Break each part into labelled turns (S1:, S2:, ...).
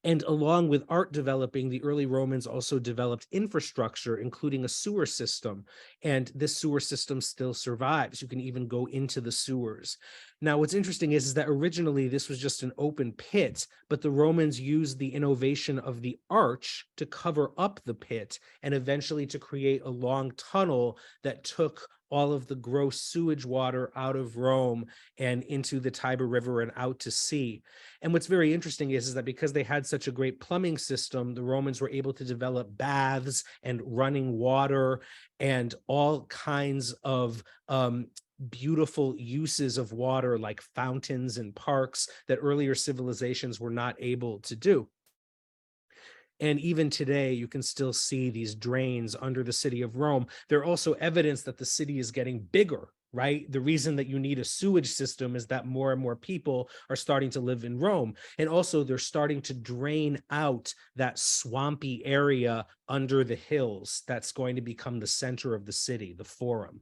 S1: And along with art developing, the early Romans also developed infrastructure, including a sewer system. And this sewer system still survives. You can even go into the sewers. Now, what's interesting is that originally this was just an open pit, but the Romans used the innovation of the arch to cover up the pit and eventually to create a long tunnel that took all of the gross sewage water out of Rome and into the Tiber River and out to sea. And what's very interesting is that because they had such a great plumbing system, the Romans were able to develop baths and running water and all kinds of beautiful uses of water, like fountains and parks, that earlier civilizations were not able to do. And even today, you can still see these drains under the city of Rome. They're also evidence that the city is getting bigger, right? The reason that you need a sewage system is that more and more people are starting to live in Rome. And also, they're starting to drain out that swampy area under the hills that's going to become the center of the city, the Forum.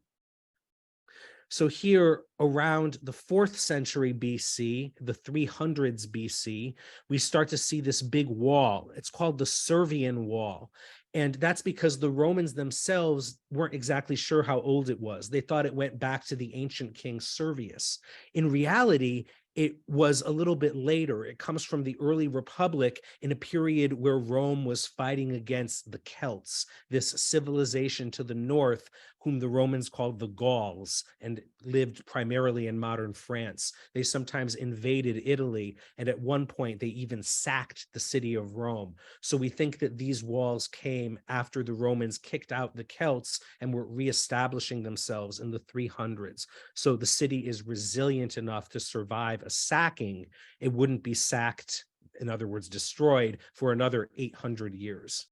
S1: So here around the 4th century BC, the 300s BC, we start to see this big wall. It's called the Servian Wall. And that's because the Romans themselves weren't exactly sure how old it was. They thought it went back to the ancient king Servius. In reality, it was a little bit later. It comes from the early Republic in a period where Rome was fighting against the Celts, this civilization to the north whom the Romans called the Gauls and lived primarily in modern France. They sometimes invaded Italy, and at one point they even sacked the city of Rome. So we think that these walls came after the Romans kicked out the Celts and were reestablishing themselves in the 300s. So the city is resilient enough to survive a sacking. It wouldn't be sacked, in other words, destroyed, for another 800 years.